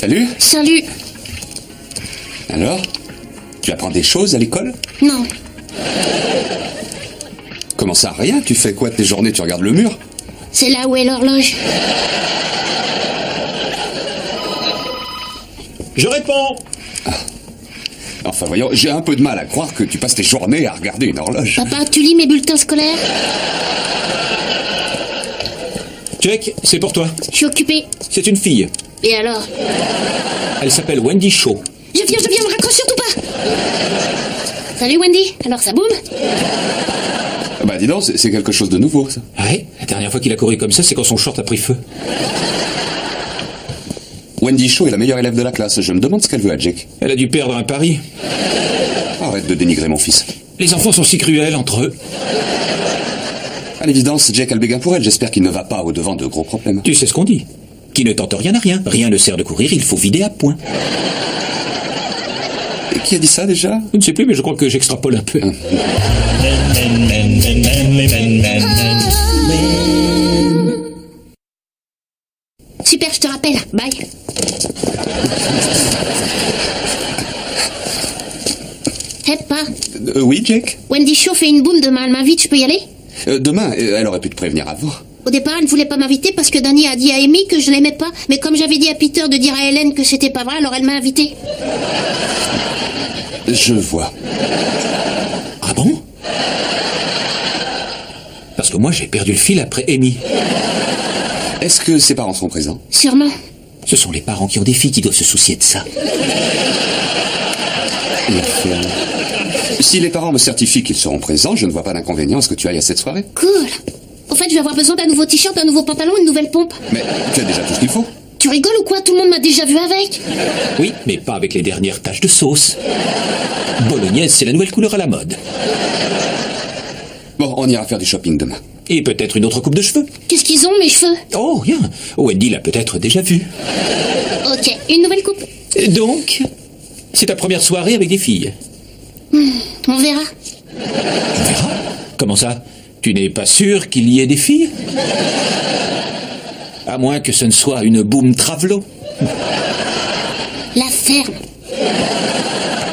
Salut. Salut. Alors, tu apprends des choses à l'école? Non. Comment ça, rien? Tu fais quoi de tes journées? Tu regardes le mur? C'est là où est l'horloge. Je réponds. Enfin voyons, j'ai un peu de mal à croire que tu passes tes journées à regarder une horloge. Papa, tu lis mes bulletins scolaires? Jack, c'est pour toi. Je suis occupée. C'est une fille. Et alors? Elle s'appelle Wendy Shaw. Je viens, me raccroche surtout pas. Salut Wendy, alors ça boum? Bah dis donc, c'est quelque chose de nouveau, ça. Ouais, la dernière fois qu'il a couru comme ça, c'est quand son short a pris feu. Wendy Shaw est la meilleure élève de la classe. Je me demande ce qu'elle veut à Jack. Elle a dû perdre un pari. Arrête de dénigrer mon fils. Les enfants sont si cruels entre eux. À l'évidence, Jack a le béguin pour elle. J'espère qu'il ne va pas au-devant de gros problèmes. Tu sais ce qu'on dit. Qui ne tente rien à rien. Rien ne sert de courir, il faut vider à point. Et qui a dit ça déjà? Je ne sais plus, mais je crois que j'extrapole un peu. Super, je te rappelle. Bye. Hé, pas. Oui, Jack? Wendy Shaw fait une boum demain, elle m'invite, je peux y aller? Demain, elle aurait pu te prévenir avant. Au départ, elle ne voulait pas m'inviter parce que Danny a dit à Amy que je l'aimais pas. Mais comme j'avais dit à Peter de dire à Hélène que c'était pas vrai, alors elle m'a invité. Je vois. Ah bon? Parce que moi, j'ai perdu le fil après Amy. Est-ce que ses parents sont présents? Sûrement. Ce sont les parents qui ont des filles qui doivent se soucier de ça. Si les parents me certifient qu'ils seront présents, je ne vois pas d'inconvénient à ce que tu ailles à cette soirée. Cool. Au fait, je vais avoir besoin d'un nouveau t-shirt, d'un nouveau pantalon, une nouvelle pompe. Mais tu as déjà tout ce qu'il faut. Tu rigoles ou quoi? Tout le monde m'a déjà vu avec. Oui, mais pas avec les dernières taches de sauce. Bolognaise, c'est la nouvelle couleur à la mode. Bon, on ira faire du shopping demain. Et peut-être une autre coupe de cheveux. Qu'est-ce qu'ils ont, mes cheveux? Oh, rien. Wendy l'a peut-être déjà vu. Ok, une nouvelle coupe. Donc, c'est ta première soirée avec des filles. On verra. On verra. Comment ça? Tu n'es pas sûr qu'il y ait des filles? À moins que ce ne soit une boum travelo. La ferme.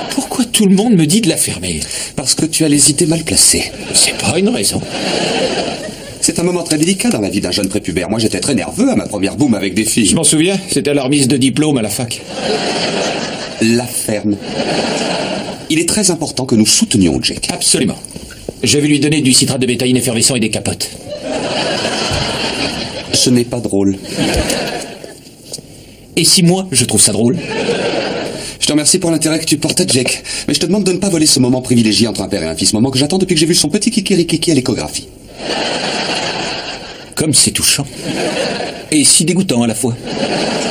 Pourquoi tout le monde me dit de la fermer? Parce que tu as les idées mal placées. C'est pas une raison. C'est un moment très délicat dans la vie d'un jeune prépubère. Moi, j'étais très nerveux à ma première boum avec des filles. Je m'en souviens, c'était à la remise de diplôme à la fac. La ferme. Il est très important que nous soutenions Jack. Absolument. Je vais lui donner du citrate de bétaïne effervescent et des capotes. Ce n'est pas drôle. Et si moi, je trouve ça drôle? Je te remercie pour l'intérêt que tu portes à Jack. Mais je te demande de ne pas voler ce moment privilégié entre un père et un fils. Moment que j'attends depuis que j'ai vu son petit kikirikiki à l'échographie. Comme c'est touchant. Et si dégoûtant à la fois.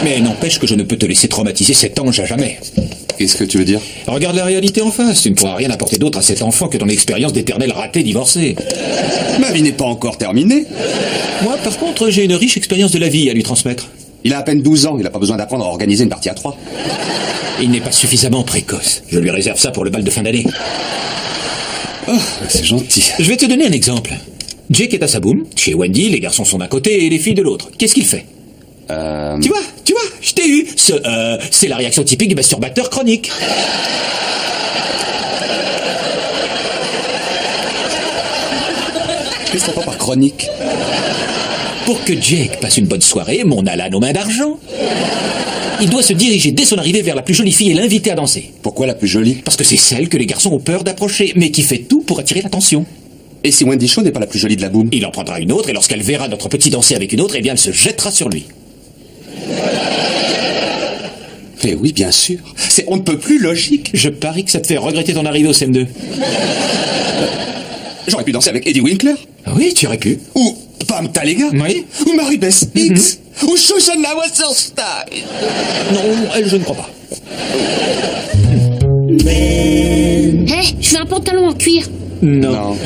Mais n'empêche que je ne peux te laisser traumatiser cet ange à jamais. Qu'est-ce que tu veux dire? Regarde la réalité en face. Tu ne pourras rien apporter d'autre à cet enfant que ton expérience d'éternel raté divorcé. Ma vie n'est pas encore terminée. Moi, par contre, j'ai une riche expérience de la vie à lui transmettre. Il a à peine 12 ans. Il n'a pas besoin d'apprendre à organiser une partie à 3. Il n'est pas suffisamment précoce. Je lui réserve ça pour le bal de fin d'année. Oh, c'est gentil. Je vais te donner un exemple. Jake est à sa boum. Chez Wendy, les garçons sont d'un côté et les filles de l'autre. Qu'est-ce qu'il fait? Tu vois, je t'ai eu. C'est la réaction typique du masturbateur chronique. Qu'est-ce que t'entends par chronique? Pour que Jake passe une bonne soirée, mon Alan aux mains d'argent, il doit se diriger dès son arrivée vers la plus jolie fille et l'inviter à danser. Pourquoi la plus jolie? Parce que c'est celle que les garçons ont peur d'approcher, mais qui fait tout pour attirer l'attention. Et si Wendy Shaw n'est pas la plus jolie de la boum? Il en prendra une autre, et lorsqu'elle verra notre petit danser avec une autre, eh bien elle se jettera sur lui. Mais oui, bien sûr. C'est on ne peut plus logique. Je parie que ça te fait regretter ton arrivée au CM2. J'aurais pu danser avec Eddie Winkler. Ah oui, tu aurais pu. Ou Pam Talega. Oui. Ou Marie-Beth Hicks. Ou Shoshana Wasserstein. Non, elle, je ne crois pas. Hé, je veux un pantalon en cuir. Non.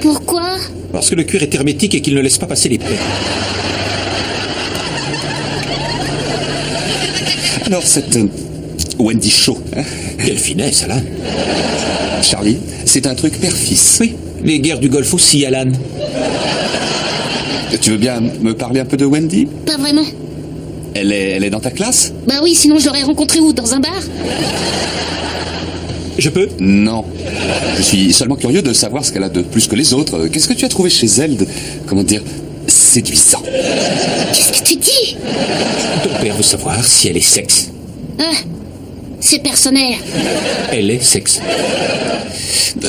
Pourquoi? Parce que le cuir est hermétique et qu'il ne laisse pas passer les plaies. Alors, cette Wendy Shaw, hein? Quelle finesse, Alan. Charlie, c'est un truc père-fils. Oui, les guerres du Golfe aussi, Alan. Tu veux bien me parler un peu de Wendy? Pas vraiment. Elle est dans ta classe? Bah oui, sinon je l'aurais rencontrée où? Dans un bar? Je peux? Non. Je suis seulement curieux de savoir ce qu'elle a de plus que les autres. Qu'est-ce que tu as trouvé chez elle de, comment dire, séduisant? Qu'est-ce que tu dis? Ton père veut savoir si elle est sexe. Ah, c'est personnel. Elle est sexe.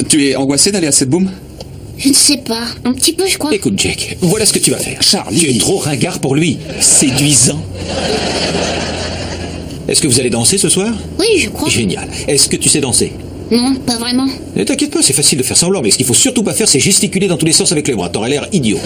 Tu es angoissé d'aller à cette boum? Je ne sais pas. Un petit peu, je crois. Écoute, Jake, voilà ce que tu vas faire. Charlie. Tu es trop ringard pour lui. Séduisant. Est-ce que vous allez danser ce soir? Oui, je crois. Génial. Est-ce que tu sais danser? Non, pas vraiment. Ne t'inquiète pas, c'est facile de faire semblant, mais ce qu'il faut surtout pas faire, c'est gesticuler dans tous les sens avec les bras. T'aurais l'air idiot.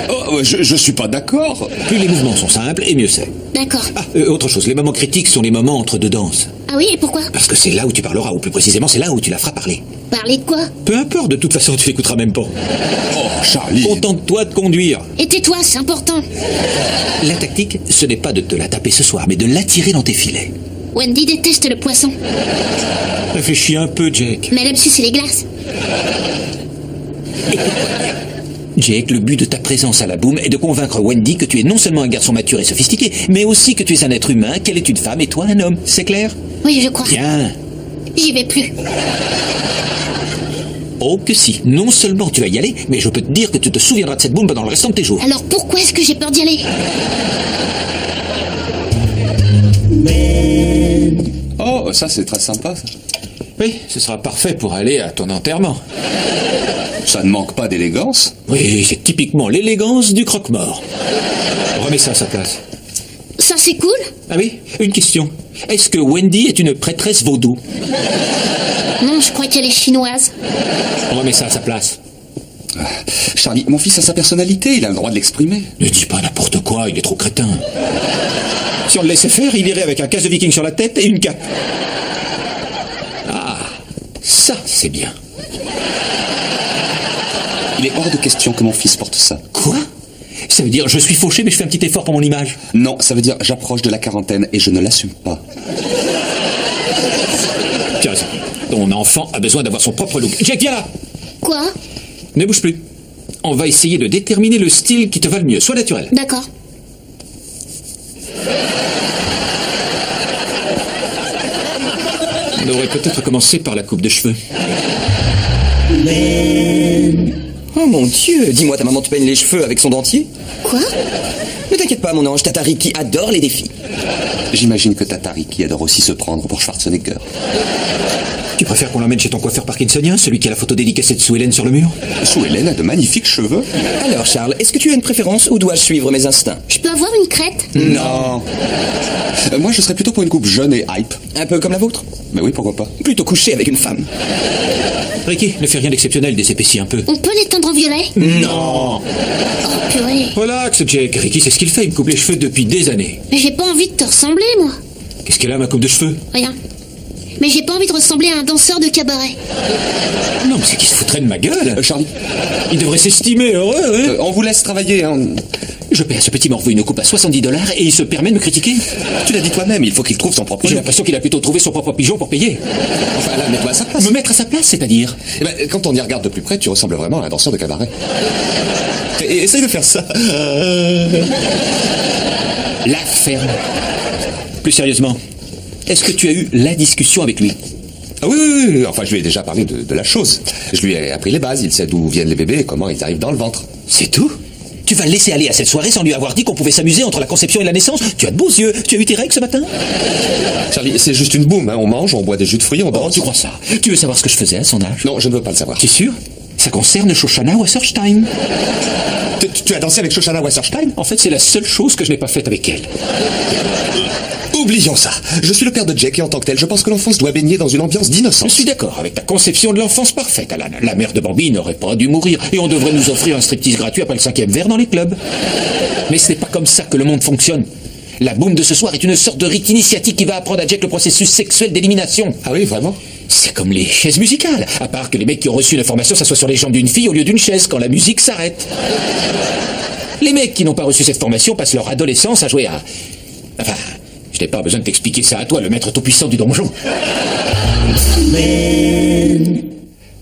Oh, je suis pas d'accord. Plus les mouvements sont simples, et mieux c'est. D'accord. Ah, autre chose, les moments critiques sont les moments entre deux danses. Ah oui, et pourquoi? Parce que c'est là où tu parleras, ou plus précisément, c'est là où tu la feras parler. Parler de quoi? Peu importe, de toute façon, tu l'écouteras même pas. Oh, Charlie. Contente-toi de conduire. Et tais-toi, c'est important. La tactique, ce n'est pas de te la taper ce soir, mais de l'attirer dans tes filets. Wendy déteste le poisson. Réfléchis un peu, Jake. Mais elle aime sucer les glaces. Jake, le but de ta présence à la boum est de convaincre Wendy que tu es non seulement un garçon mature et sophistiqué, mais aussi que tu es un être humain, qu'elle est une femme et toi un homme. C'est clair? Oui, je crois. Bien. J'y vais plus. Oh que si. Non seulement tu vas y aller, mais je peux te dire que tu te souviendras de cette boum pendant le restant de tes jours. Alors pourquoi est-ce que j'ai peur d'y aller? Oh, ça c'est très sympa, ça. Oui, ce sera parfait pour aller à ton enterrement. Ça ne manque pas d'élégance. Oui, c'est typiquement l'élégance du croque-mort. Remets ça à sa place. Ça c'est cool? Ah oui, une question. Est-ce que Wendy est une prêtresse vaudou? Non, je crois qu'elle est chinoise. Remets ça à sa place. Charlie, mon fils a sa personnalité, il a le droit de l'exprimer. Ne dis pas n'importe quoi, il est trop crétin. Si on le laissait faire, il irait avec un casque de viking sur la tête et une cape. Ah, ça c'est bien. Il est hors de question que mon fils porte ça. Quoi? Ça veut dire je suis fauché mais je fais un petit effort pour mon image? Non, ça veut dire j'approche de la quarantaine et je ne l'assume pas. Tu as raison. Ton enfant a besoin d'avoir son propre look. Jack, viens là! Quoi? Ne bouge plus. On va essayer de déterminer le style qui te va le mieux. Sois naturel. D'accord. On devrait peut-être commencer par la coupe de cheveux. Oh mon Dieu, dis-moi, ta maman te peigne les cheveux avec son dentier? Quoi? Ne t'inquiète pas, mon ange, Tata Ricky adore les défis. J'imagine que Tata Ricky adore aussi se prendre pour Schwarzenegger. Tu préfères qu'on l'emmène chez ton coiffeur parkinsonien, celui qui a la photo dédicacée de Sue Ellen sur le mur? Sue Ellen a de magnifiques cheveux. Alors, Charles, est-ce que tu as une préférence ou dois-je suivre mes instincts? Je peux avoir une crête? Non. Moi, je serais plutôt pour une coupe jeune et hype. Un peu comme la vôtre? Mais oui, pourquoi pas. Plutôt couché avec une femme. Ricky, ne fais rien d'exceptionnel, désépaissis un peu. On peut les teindre en violet? Non! Oh purée. Relax, Jake. Ricky, c'est ce qu'il fait, il me coupe les cheveux depuis des années. Mais j'ai pas envie de te ressembler, moi. Qu'est-ce qu'elle a, ma coupe de cheveux? Rien. Mais j'ai pas envie de ressembler à un danseur de cabaret. Non, mais c'est qu'il se foutrait de ma gueule. Charlie, Il devrait s'estimer heureux, hein? on vous laisse travailler, hein. Je paie à ce petit morveux une coupe à $70 et il se permet de me critiquer. Tu l'as dit toi-même, il faut qu'il trouve son propre J'ai look. l'impression qu'il a plutôt trouvé son propre pigeon pour payer. Enfin là, mets-toi à sa place. Me mettre à sa place, c'est-à-dire? Eh ben, quand on y regarde de plus près, tu ressembles vraiment à un danseur de cabaret. Et essaye de faire ça. La ferme. Plus sérieusement, est-ce que tu as eu la discussion avec lui? Ah oui. Enfin, je lui ai déjà parlé de la chose. Je lui ai appris les bases, il sait d'où viennent les bébés et comment ils arrivent dans le ventre. C'est tout? Tu vas le laisser aller à cette soirée sans lui avoir dit qu'on pouvait s'amuser entre la conception et la naissance? Tu as de beaux yeux. Tu as eu tes règles ce matin? Charlie, c'est juste une boum, hein. On mange, on boit des jus de fruits, on Oh, danse. tu crois ça? Tu veux savoir ce que je faisais à son âge? Non, je ne veux pas le savoir. Tu es sûr? Ça concerne Shoshana Wasserstein. Tu as dansé avec Shoshana Wasserstein? En fait, c'est la seule chose que je n'ai pas faite avec elle. Oublions ça. Je suis le père de Jack et en tant que tel, je pense que l'enfance doit baigner dans une ambiance Je d'innocence. suis d'accord avec ta conception de l'enfance parfaite, Alan. La mère de Bambi n'aurait pas dû mourir et on devrait nous offrir un striptease gratuit après le 5e verre dans les clubs. Mais ce n'est pas comme ça que le monde fonctionne. La boum de ce soir est une sorte de rite initiatique qui va apprendre à Jack le processus sexuel d'élimination. Ah oui, vraiment? C'est comme les chaises musicales, à part que les mecs qui ont reçu une formation s'assoient sur les jambes d'une fille au lieu d'une chaise quand la musique s'arrête. Les mecs qui n'ont pas reçu cette formation passent leur adolescence à jouer à... Enfin, je n'ai pas besoin de t'expliquer ça à toi, le maître tout-puissant du donjon.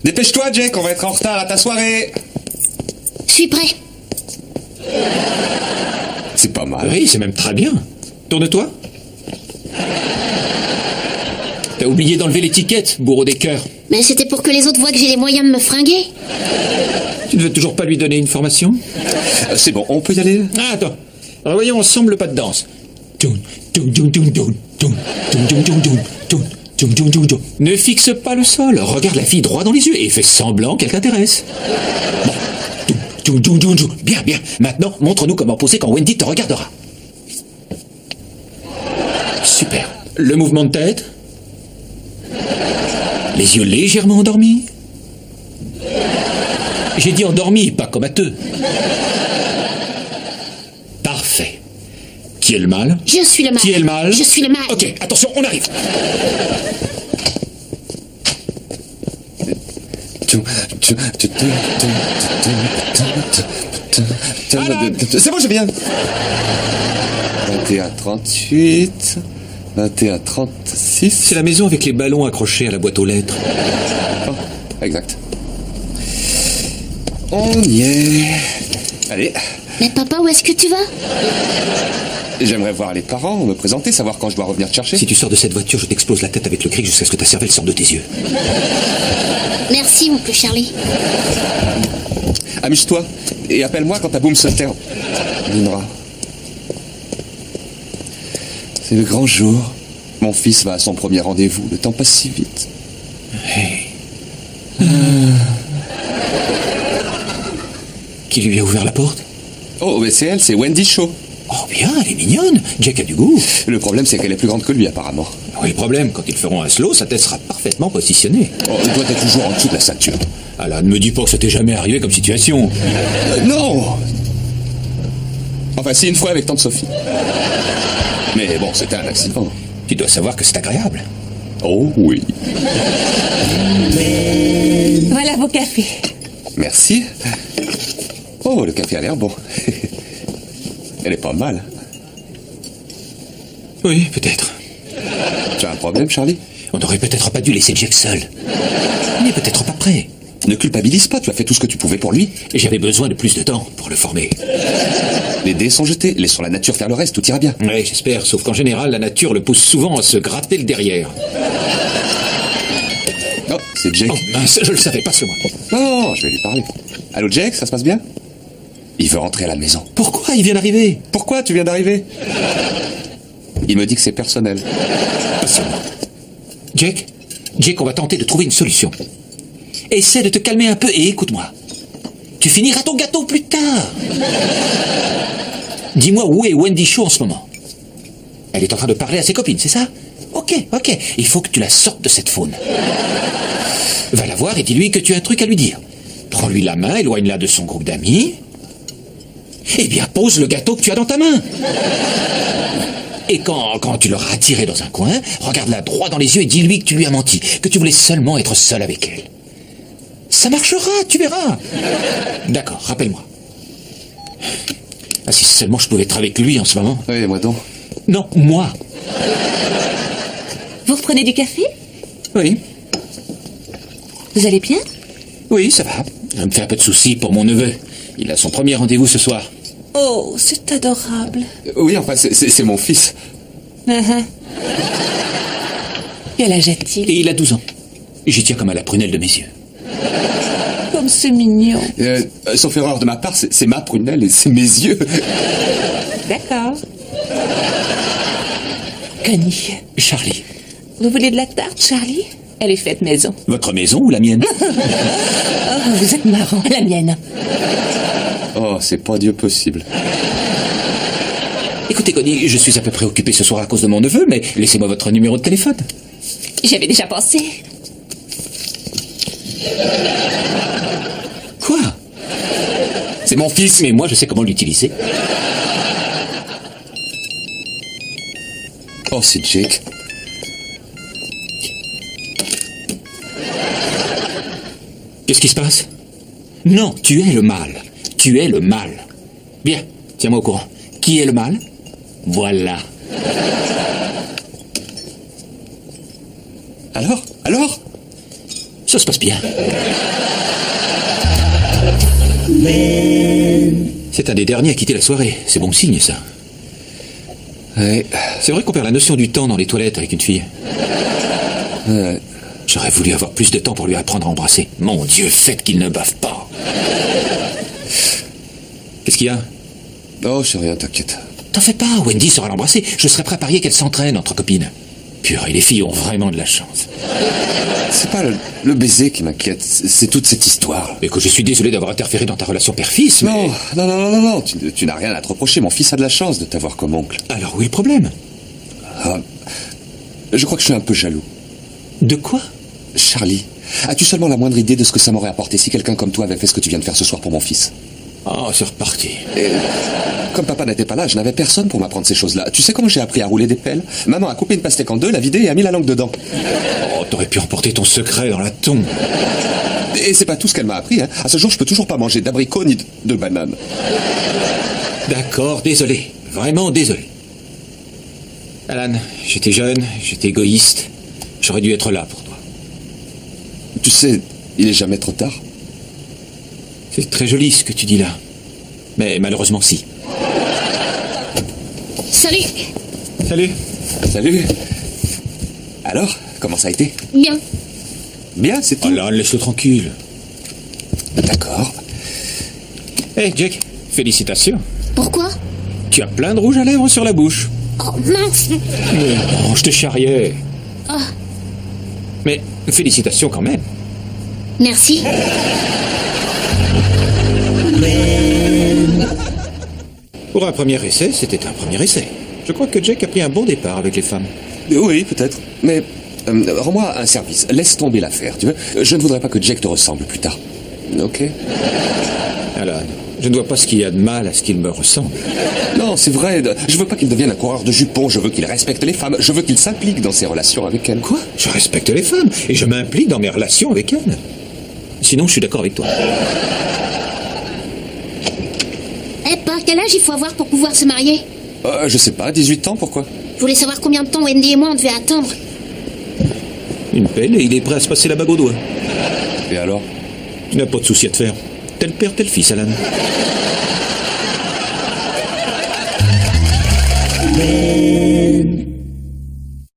Dépêche-toi, Jack, on va être en retard à ta soirée. Je suis prêt. C'est pas mal. Oui, c'est même très bien. Tourne-toi. T'as oublié d'enlever l'étiquette, bourreau des cœurs. Mais c'était pour que les autres voient que j'ai les moyens de me fringuer. Tu ne veux toujours pas lui donner une formation? C'est bon, on peut y aller? Ah, attends. Alors, voyons ensemble le pas de danse. Ne fixe pas le sol. Regarde la fille droit dans les yeux et fais semblant qu'elle t'intéresse. Bon. Bien, bien. Maintenant, montre-nous comment poser quand Wendy te regardera. Super. Le mouvement de tête. Les yeux légèrement endormis. J'ai dit endormis, pas comateux. Parfait. Qui est le mal? Je suis le mal. Qui est le mal? Je suis le mal. Ok, attention, on arrive. C'est bon, je viens. 21-38, 21-36. C'est la maison avec les ballons accrochés à la boîte aux lettres. Oh, exact. On y est. Allez. Mais papa, où est-ce que tu vas? J'aimerais voir les parents, me présenter, savoir quand je dois revenir te chercher. Si tu sors de cette voiture, je t'explose la tête avec le cric jusqu'à ce que ta cervelle sorte de tes yeux. Merci, oncle Charlie. Amuse-toi et appelle-moi quand ta boum se termine. Linora. C'est le grand jour. Mon fils va à son premier rendez-vous. Le temps passe si vite. Hey. Qui lui a ouvert la porte? Oh, mais c'est elle, c'est Wendy Shaw. Oh bien, elle est mignonne. Jack a du goût. Le problème, c'est qu'elle est plus grande que lui, apparemment. Oui, le problème, quand ils feront un slow, sa tête sera parfaitement positionnée. Oh, il doit être toujours en dessous de la ceinture. Alors, ne me dis pas que ça t'est jamais arrivé comme situation. Non. Enfin, si, une fois avec tante Sophie. Mais bon, c'était un accident. Tu dois savoir que c'est agréable. Oh oui. Voilà vos cafés. Merci. Oh, le café a l'air bon. Elle est pas mal. Oui, peut-être. Tu as un problème, Charlie? On n'aurait peut-être pas dû laisser Jack seul. Il n'est peut-être pas prêt. Ne culpabilise pas, tu as fait tout ce que tu pouvais pour lui. Et j'avais besoin de plus de temps pour le former. Les dés sont jetés, laissons la nature faire le reste, tout ira bien. Oui, j'espère, sauf qu'en général, la nature le pousse souvent à se gratter le derrière. Oh, c'est Jake. Oh mince, je le savais, passe-le-moi. Non, je vais lui parler. Allô, Jake, ça se passe bien? Il veut rentrer à la maison. Pourquoi il vient d'arriver? Pourquoi tu viens d'arriver? Il me dit que c'est personnel. Passe-le-moi. Jake, on va tenter de trouver une solution. Essaie de te calmer un peu et écoute-moi. Tu finiras ton gâteau plus tard. Dis-moi où est Wendy Shaw en ce moment? Elle est en train de parler à ses copines, c'est ça? Ok. Il faut que tu la sortes de cette faune. Va la voir et dis-lui que tu as un truc à lui dire. Prends-lui la main, éloigne-la de son groupe d'amis. Eh bien, pose le gâteau que tu as dans ta main. Et quand tu l'auras attirée dans un coin, regarde-la droit dans les yeux et dis-lui que tu lui as menti, que tu voulais seulement être seul avec elle. Ça marchera, tu verras. D'accord, rappelle-moi. Ah, si seulement je pouvais être avec lui en ce moment. Oui, moi donc. Non, moi. Vous reprenez du café? Oui. Vous allez bien? Oui, ça va. Je me fais un peu de soucis pour mon neveu. Il a son premier rendez-vous ce soir. Oh, c'est adorable. Oui, enfin, c'est mon fils. Quel âge a-t-il? Et il a 12 ans. J'y tiens comme à la prunelle de mes yeux. Comme c'est mignon. Sauf erreur de ma part, c'est ma prunelle et c'est mes yeux. D'accord. Connie. Charlie. Vous voulez de la tarte, Charlie? Elle est faite maison. Votre maison ou la mienne? Oh, vous êtes marrant. La mienne. Oh, c'est pas Dieu possible. Écoutez, Connie, je suis à peu près occupé ce soir à cause de mon neveu, mais laissez-moi votre numéro de téléphone. J'avais déjà pensé. Quoi? C'est mon fils, mais moi je sais comment l'utiliser. Oh, c'est Jake. Qu'est-ce qui se passe? Non, tu es le mal. Tu es le mal. Bien, tiens-moi au courant. Qui est le mal? Voilà. Alors Ça se passe bien. C'est un des derniers à quitter la soirée. C'est bon signe, ça. Ouais. C'est vrai qu'on perd la notion du temps dans les toilettes avec une fille. Ouais. J'aurais voulu avoir plus de temps pour lui apprendre à embrasser. Mon Dieu, faites qu'il ne bave pas. Qu'est-ce qu'il y a? Oh, c'est rien, t'inquiète. T'en fais pas, Wendy saura l'embrasser. Je serais prêt à parier qu'elle s'entraîne entre copines. Purée, les filles ont vraiment de la chance. C'est pas le baiser qui m'inquiète, c'est toute cette histoire. Et que je suis désolé d'avoir interféré dans ta relation père-fils, mais... Non, tu n'as rien à te reprocher. Mon fils a de la chance de t'avoir comme oncle. Alors où est le problème? Je crois que je suis un peu jaloux. De quoi? Charlie, as-tu seulement la moindre idée de ce que ça m'aurait apporté si quelqu'un comme toi avait fait ce que tu viens de faire ce soir pour mon fils? Oh, c'est reparti. Et, comme papa n'était pas là, je n'avais personne pour m'apprendre ces choses-là. Tu sais comment j'ai appris à rouler des pelles? Maman a coupé une pastèque en deux, l'a vidée et a mis la langue dedans. Oh, t'aurais pu emporter ton secret dans la tombe. Et c'est pas tout ce qu'elle m'a appris, hein. À ce jour, je peux toujours pas manger d'abricots ni de bananes. D'accord, désolé. Vraiment désolé. Alan, j'étais jeune, j'étais égoïste. J'aurais dû être là pour toi. Tu sais, il est jamais trop tard. C'est très joli ce que tu dis là. Mais malheureusement, si. Salut. Salut. Salut. Alors, comment ça a été? Bien. Bien, c'est tout. Alan, laisse-le tranquille. D'accord. Hey, Jack, félicitations. Pourquoi? Tu as plein de rouge à lèvres sur la bouche. Oh mince. Oh, je te charriais. Oh, Mais félicitations quand même. merci. Pour un premier essai, c'était un premier essai. Je crois que Jack a pris un bon départ avec les femmes. Oui, peut-être. Mais rends-moi un service. Laisse tomber l'affaire, tu veux? Je ne voudrais pas que Jack te ressemble plus tard. Ok? Alan, je ne vois pas ce qu'il y a de mal à ce qu'il me ressemble. Non, c'est vrai. Je veux pas qu'il devienne un coureur de jupons. Je veux qu'il respecte les femmes. Je veux qu'il s'implique dans ses relations avec elles. Quoi? Je respecte les femmes et je m'implique dans mes relations avec elles. Sinon, je suis d'accord avec toi. Eh, pas quel âge il faut avoir pour pouvoir se marier? Je sais pas, 18 ans, pourquoi? Je voulais savoir combien de temps Wendy et moi on devait attendre. Une pelle et il est prêt à se passer la bague au doigt. Et alors? Tu n'as pas de souci à te faire. Tel père, tel fils, Alan. Men